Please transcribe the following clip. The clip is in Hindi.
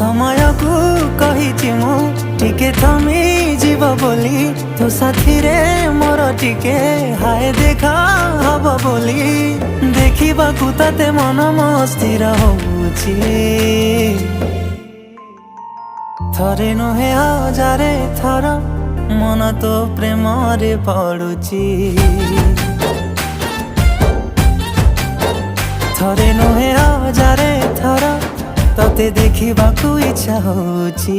समय को कही मु टिके थमी जीव बोली तो साथी रे मोर टिके हाय देखा हब बोली देखा ताते मन मस्थिर होउची थरे नुहे हजारे थर मन तो प्रेम रे पड़ुची थरे नुहे हजारे थर तते देखा इच्छा होउची।